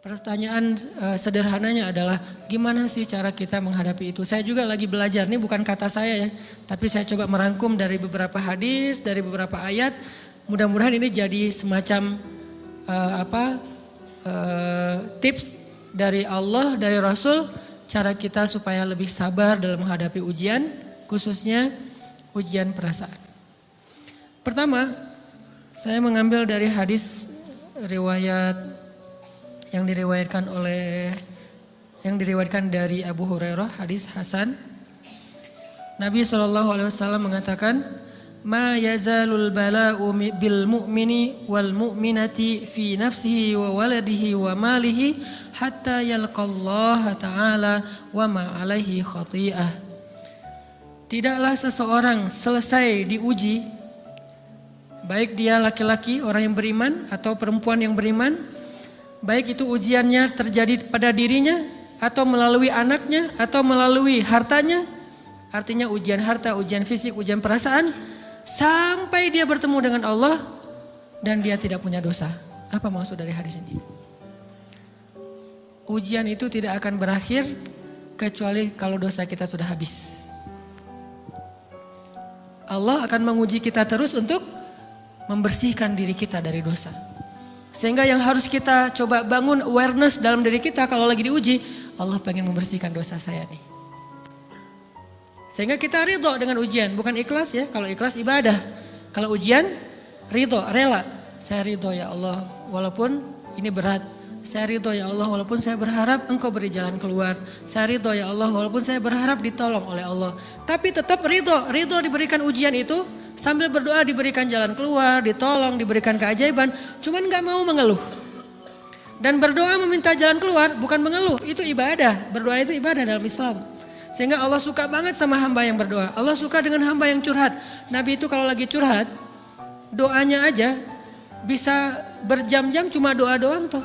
Pertanyaan sederhananya adalah gimana sih cara kita menghadapi itu? Saya juga lagi belajar, ini bukan kata saya ya, tapi saya coba merangkum dari beberapa hadis, dari beberapa ayat. Mudah-mudahan ini jadi semacam tips dari Allah, dari Rasul, cara kita supaya lebih sabar dalam menghadapi ujian, khususnya ujian perasaan. Pertama, saya mengambil dari hadis riwayat yang diriwayatkan dari Abu Hurairah, hadis Hasan. Nabi SAW mengatakan, "Ma yazalul bala'u bil mu'mini wal mu'minati fi nafsihi wa waladihi wa malihi hatta yalqallaha ta'ala wa ma alaihi khati'ah." Tidaklah seseorang selesai diuji, baik dia laki-laki orang yang beriman atau perempuan yang beriman, baik itu ujiannya terjadi pada dirinya atau melalui anaknya atau melalui hartanya, artinya ujian harta, ujian fisik, ujian perasaan, sampai dia bertemu dengan Allah dan dia tidak punya dosa. Apa maksud dari hadis ini? Ujian itu tidak akan berakhir kecuali kalau dosa kita sudah habis. Allah akan menguji kita terus untuk membersihkan diri kita dari dosa. Sehingga yang harus kita coba bangun awareness dalam diri kita kalau lagi diuji, Allah pengen membersihkan dosa saya nih. Sehingga kita ridho dengan ujian, bukan ikhlas ya. Kalau ikhlas ibadah, kalau ujian ridho, rela. Saya ridho ya Allah walaupun ini berat. Saya ridho ya Allah walaupun saya berharap Engkau beri jalan keluar. Saya ridho ya Allah walaupun saya berharap ditolong oleh Allah. Tapi tetap ridho diberikan ujian itu. Sambil berdoa diberikan jalan keluar, ditolong, diberikan keajaiban. Cuman gak mau mengeluh. Dan berdoa meminta jalan keluar bukan mengeluh, itu ibadah. Berdoa itu ibadah dalam Islam. Sehingga Allah suka banget sama hamba yang berdoa. Allah suka dengan hamba yang curhat. Nabi itu kalau lagi curhat, doanya aja bisa berjam-jam cuma doa doang tuh.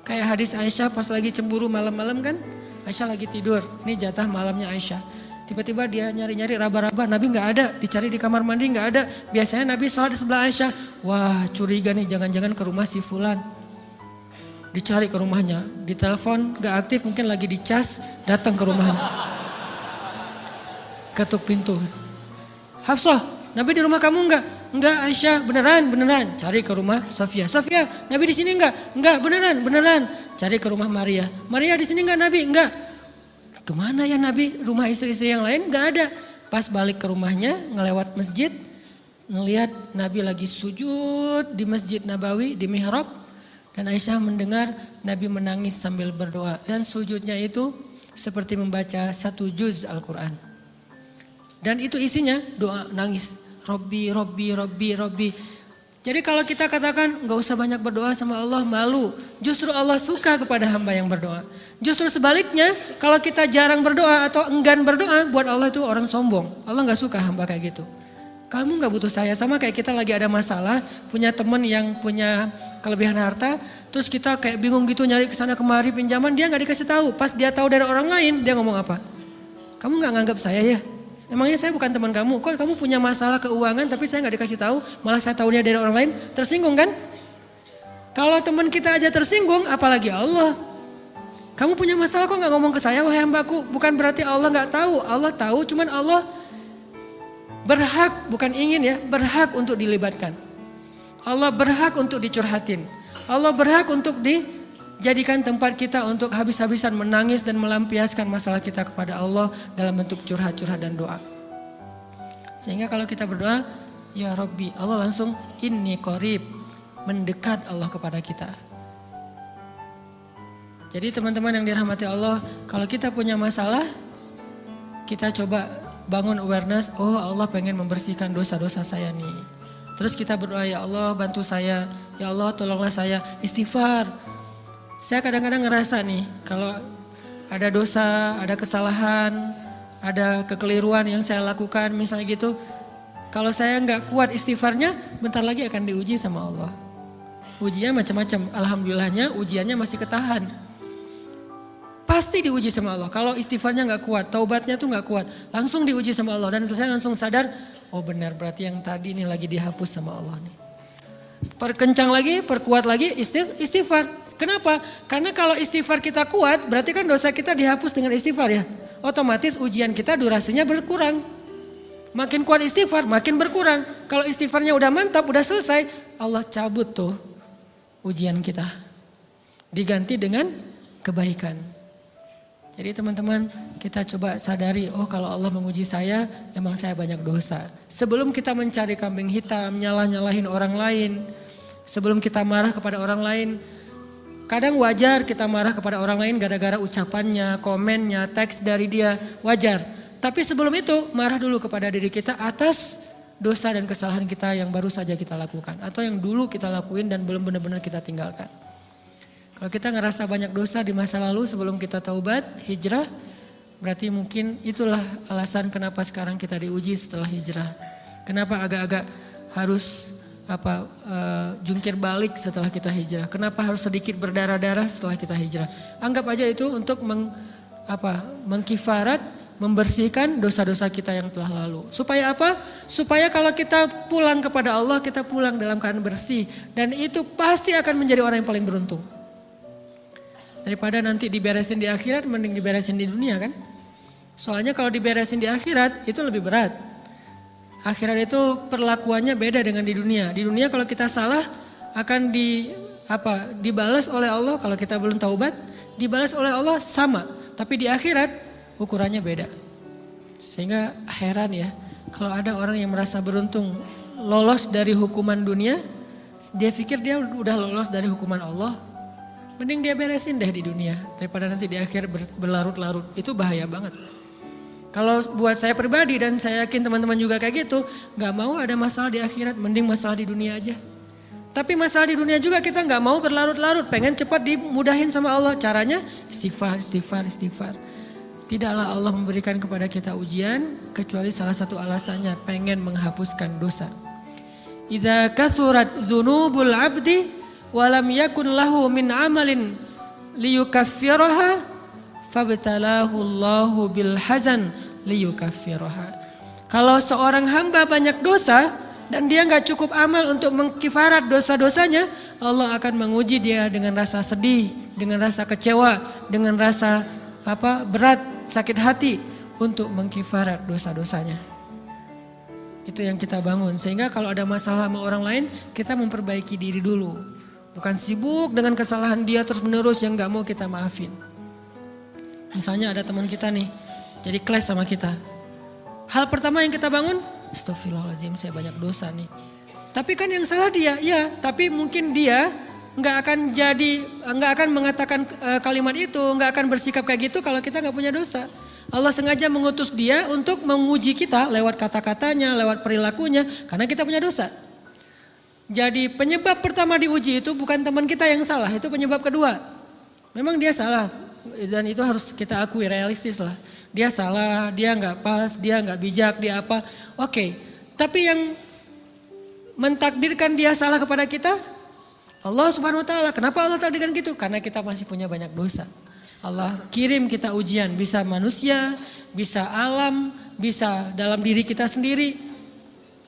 Kayak hadis Aisyah pas lagi cemburu malam-malam kan. Aisyah lagi tidur, ini jatah malamnya Aisyah. Tiba-tiba dia nyari-nyari raba-raba, Nabi gak ada, dicari di kamar mandi gak ada. Biasanya Nabi sholat di sebelah Aisyah. Wah curiga nih, jangan-jangan ke rumah si Fulan. Dicari ke rumahnya, ditelepon gak aktif, mungkin lagi dicas, datang ke rumahnya. Ketuk pintu. Hafsah, Nabi di rumah kamu enggak? Enggak Aisyah, beneran. Cari ke rumah Sofia. Sofia, Nabi di sini enggak? Enggak, beneran. Cari ke rumah Maria. Maria di sini enggak Nabi? Enggak. Kemana ya Nabi? Rumah istri-istri yang lain gak ada. Pas balik ke rumahnya, ngelewat masjid, ngelihat Nabi lagi sujud di Masjid Nabawi, di mihrab. Dan Aisyah mendengar Nabi menangis sambil berdoa. Dan sujudnya itu seperti membaca 1 juz Al-Quran. Dan itu isinya doa nangis. Robbi. Jadi kalau kita katakan gak usah banyak berdoa sama Allah, malu. Justru Allah suka kepada hamba yang berdoa. Justru sebaliknya kalau kita jarang berdoa atau enggan berdoa, buat Allah itu orang sombong. Allah gak suka hamba kayak gitu. Kamu gak butuh saya, sama kayak kita lagi ada masalah, punya teman yang punya kelebihan harta, terus kita kayak bingung gitu nyari kesana kemari pinjaman, dia gak dikasih tahu. Pas dia tahu dari orang lain, dia ngomong apa? Kamu gak nganggap saya ya? Emangnya saya bukan teman kamu, kok kamu punya masalah keuangan tapi saya gak dikasih tahu, malah saya tahunya dari orang lain, tersinggung kan? Kalau teman kita aja tersinggung, apalagi Allah. Kamu punya masalah kok gak ngomong ke saya, wahai hambaku, bukan berarti Allah gak tahu, Allah tahu, cuman Allah berhak, bukan ingin ya, berhak untuk dilibatkan. Allah berhak untuk dicurhatin, Allah berhak untuk dijadikan tempat kita untuk habis-habisan menangis dan melampiaskan masalah kita kepada Allah dalam bentuk curhat-curhat dan doa. Sehingga kalau kita berdoa, ya Rabbi, Allah langsung inni qarib, mendekat Allah kepada kita. Jadi teman-teman yang dirahmati Allah, kalau kita punya masalah, kita coba bangun awareness, oh Allah pengen membersihkan dosa-dosa saya nih. Terus kita berdoa, ya Allah bantu saya, ya Allah tolonglah saya, istighfar. Saya kadang-kadang ngerasa nih, kalau ada dosa, ada kesalahan, ada kekeliruan yang saya lakukan misalnya gitu. Kalau saya nggak kuat istighfarnya, bentar lagi akan diuji sama Allah. Ujinya macam-macam, alhamdulillahnya ujiannya masih ketahan. Pasti diuji sama Allah, kalau istighfarnya nggak kuat, taubatnya tuh nggak kuat, langsung diuji sama Allah. Dan saya langsung sadar, oh benar berarti yang tadi ini lagi dihapus sama Allah nih. perkencang lagi, perkuat lagi istighfar. Kenapa? Karena kalau istighfar kita kuat, berarti kan dosa kita dihapus dengan istighfar ya. Otomatis ujian kita durasinya berkurang. Makin kuat istighfar, makin berkurang. Kalau istighfarnya udah mantap, udah selesai, Allah cabut tuh ujian kita. Diganti dengan kebaikan. Jadi teman-teman, kita coba sadari, oh kalau Allah menguji saya, emang saya banyak dosa. Sebelum kita mencari kambing hitam, nyalah-nyalahin orang lain, sebelum kita marah kepada orang lain, kadang wajar kita marah kepada orang lain gara-gara ucapannya, komennya, teks dari dia, wajar. Tapi sebelum itu marah dulu kepada diri kita atas dosa dan kesalahan kita yang baru saja kita lakukan. Atau yang dulu kita lakuin dan belum benar-benar kita tinggalkan. Kalau kita ngerasa banyak dosa di masa lalu sebelum kita taubat, hijrah, berarti mungkin itulah alasan kenapa sekarang kita diuji setelah hijrah. Kenapa agak-agak harus jungkir balik setelah kita hijrah. Kenapa harus sedikit berdarah-darah setelah kita hijrah. Anggap aja itu untuk mengkifarat, membersihkan dosa-dosa kita yang telah lalu. Supaya apa? Supaya kalau kita pulang kepada Allah, kita pulang dalam keadaan bersih. Dan itu pasti akan menjadi orang yang paling beruntung. Daripada nanti diberesin di akhirat, mending diberesin di dunia kan? Soalnya kalau diberesin di akhirat, itu lebih berat. Akhirat itu perlakuannya beda dengan di dunia. Di dunia kalau kita salah, akan dibalas oleh Allah. Kalau kita belum taubat, dibalas oleh Allah sama. Tapi di akhirat, ukurannya beda. Sehingga heran ya, kalau ada orang yang merasa beruntung lolos dari hukuman dunia, dia pikir dia udah lolos dari hukuman Allah, mending dia beresin deh di dunia daripada nanti di akhir berlarut-larut. Itu bahaya banget. Kalau buat saya pribadi dan saya yakin teman-teman juga kayak gitu, gak mau ada masalah di akhirat, mending masalah di dunia aja. Tapi masalah di dunia juga kita gak mau berlarut-larut, pengen cepat dimudahin sama Allah. Caranya istighfar. Tidaklah Allah memberikan kepada kita ujian kecuali salah satu alasannya pengen menghapuskan dosa. Idza kathurat dzunubul 'abdi wa lam yakun lahu min 'amalin liyukaffiraha fabtalahu Allahu bil hazan liyukaffiraha. Kalau seorang hamba banyak dosa dan dia enggak cukup amal untuk mengkifarat dosa-dosanya, Allah akan menguji dia dengan rasa sedih, dengan rasa kecewa, dengan rasa berat, sakit hati untuk mengkifarat dosa-dosanya. Itu yang kita bangun. Sehingga kalau ada masalah sama orang lain, kita memperbaiki diri dulu. Bukan sibuk dengan kesalahan dia terus menerus yang gak mau kita maafin. Misalnya ada teman kita nih, jadi clash sama kita. Hal pertama yang kita bangun, astagfirullahaladzim saya banyak dosa nih. Tapi kan yang salah dia, ya tapi mungkin dia nggak akan mengatakan kalimat itu, nggak akan bersikap kayak gitu kalau kita nggak punya dosa. Allah sengaja mengutus dia untuk menguji kita lewat kata-katanya, lewat perilakunya, karena kita punya dosa. Jadi penyebab pertama diuji itu bukan teman kita yang salah, itu penyebab kedua. Memang dia salah dan itu harus kita akui, realistis lah. Dia salah, dia nggak pas, dia nggak bijak, dia apa. Oke, tapi yang mentakdirkan dia salah kepada kita Allah Subhanahu wa taala. Kenapa Allah takdirkan gitu? Karena kita masih punya banyak dosa. Allah kirim kita ujian, bisa manusia, bisa alam, bisa dalam diri kita sendiri.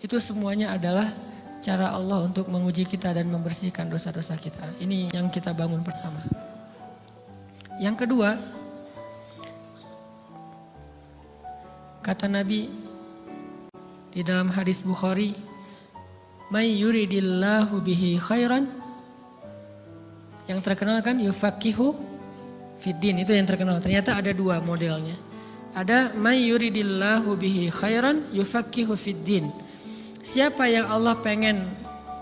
Itu semuanya adalah cara Allah untuk menguji kita dan membersihkan dosa-dosa kita. Ini yang kita bangun pertama. Yang kedua, kata Nabi di dalam hadis Bukhari, "May yuridillahu bihi khairan." Yang terkenal kan yufaqihu fiddin, itu yang terkenal. Ternyata ada dua modelnya. Ada may yuridillahu bihi khairan yufaqihu fiddin. Siapa yang Allah pengen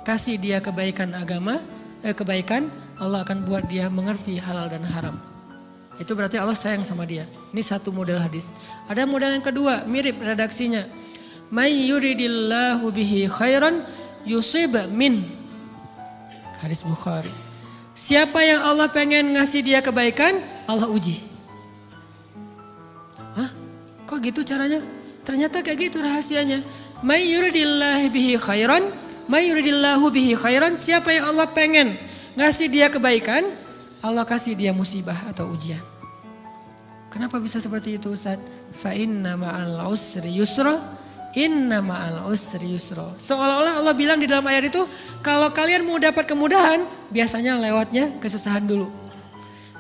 kasih dia kebaikan agama, kebaikan, Allah akan buat dia mengerti halal dan haram. Itu berarti Allah sayang sama dia. Ini satu model hadis. Ada model yang kedua, mirip redaksinya. May yuridillahu bihi khairan yusib min. Hadis Bukhari. Siapa yang Allah pengen ngasih dia kebaikan, Allah uji. Hah? Kok gitu caranya? Ternyata kayak gitu rahasianya. May yuridillahu bihi khairan. Siapa yang Allah pengen ngasih dia kebaikan, Allah kasih dia musibah atau ujian. Kenapa bisa seperti itu Ustaz? Fa inna ma'al usri yusra, Inna ma'al usri yusra. Seolah-olah Allah bilang di dalam ayat itu, kalau kalian mau dapat kemudahan, biasanya lewatnya kesusahan dulu.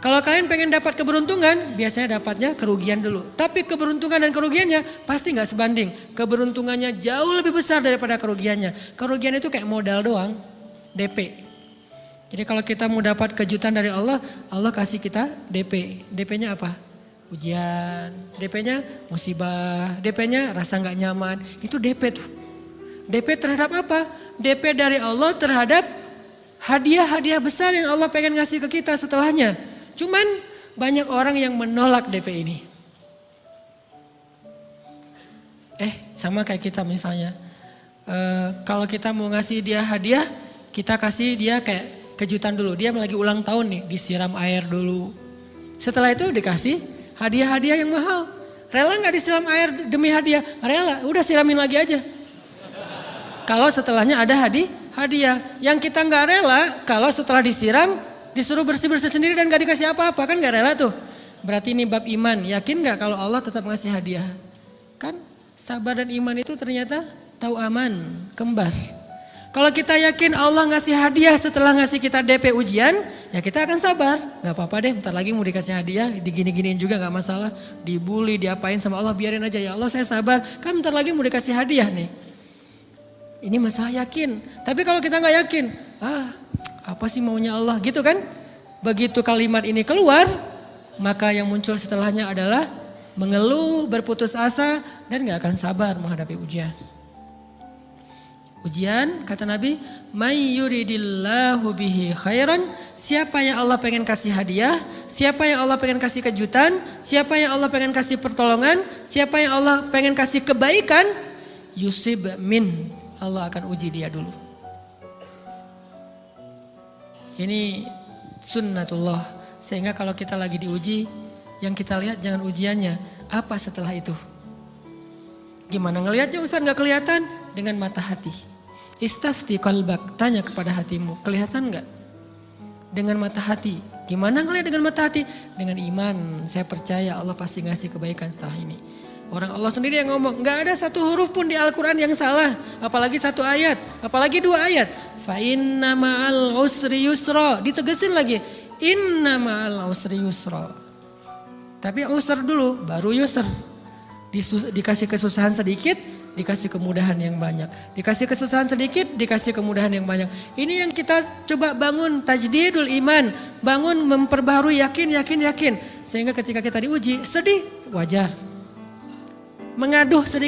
Kalau kalian pengen dapat keberuntungan, biasanya dapatnya kerugian dulu. Tapi keberuntungan dan kerugiannya pasti gak sebanding. Keberuntungannya jauh lebih besar daripada kerugiannya. Kerugian itu kayak modal doang, DP. Jadi kalau kita mau dapat kejutan dari Allah, Allah kasih kita DP. DP-nya apa? Ujian. DP-nya musibah. DP-nya rasa gak nyaman. Itu DP tuh. DP terhadap apa? DP dari Allah terhadap hadiah-hadiah besar yang Allah pengen ngasih ke kita setelahnya. Cuman banyak orang yang menolak DP ini. Sama kayak kita misalnya. Kalau kita mau ngasih dia hadiah, kita kasih dia kayak kejutan dulu. Dia lagi ulang tahun nih, disiram air dulu. Setelah itu dikasih hadiah-hadiah yang mahal. Rela gak disiram air demi hadiah? Rela, udah siramin lagi aja. Kalau setelahnya ada hadiah. Yang kita gak rela, kalau setelah disiram, disuruh bersih-bersih sendiri dan gak dikasih apa-apa, kan gak rela tuh. Berarti ini bab iman. Yakin gak kalau Allah tetap ngasih hadiah? Kan sabar dan iman itu ternyata tahu aman, kembar. Kalau kita yakin Allah ngasih hadiah setelah ngasih kita DP ujian, ya kita akan sabar. Gak apa-apa deh, bentar lagi mau dikasih hadiah, digini-giniin juga gak masalah. Dibully, diapain sama Allah, biarin aja. Ya Allah saya sabar, kan bentar lagi mau dikasih hadiah nih. Ini masalah yakin. Tapi kalau kita gak yakin, apa sih maunya Allah gitu kan? Begitu kalimat ini keluar, maka yang muncul setelahnya adalah mengeluh, berputus asa, dan gak akan sabar menghadapi ujian. Ujian, kata Nabi, may yuridillahu bihi khairan, siapa yang Allah pengen kasih hadiah, siapa yang Allah pengen kasih kejutan, siapa yang Allah pengen kasih pertolongan, siapa yang Allah pengen kasih kebaikan, yusib min, Allah akan uji dia dulu. Ini sunnatullah. Sehingga kalau kita lagi diuji, yang kita lihat jangan ujiannya, apa setelah itu. Gimana ngelihatnya Ustaz gak kelihatan? Dengan mata hati. Istafti qalbak, tanya kepada hatimu, kelihatan gak? Dengan mata hati. Gimana ngelihat dengan mata hati? Dengan iman, saya percaya Allah pasti ngasih kebaikan setelah ini. Orang Allah sendiri yang ngomong, gak ada satu huruf pun di Al-Quran yang salah. Apalagi satu ayat, apalagi dua ayat. Fa inna ma'al usri yusra, ditegesin lagi. Inna ma'al usri yusra. Tapi usr dulu, baru yusr. Dikasih kesusahan sedikit, dikasih kemudahan yang banyak. Dikasih kesusahan sedikit, dikasih kemudahan yang banyak. Ini yang kita coba bangun tajdidul iman. Bangun memperbaharui yakin. Sehingga ketika kita diuji, sedih, wajar. Mengaduh sedikit.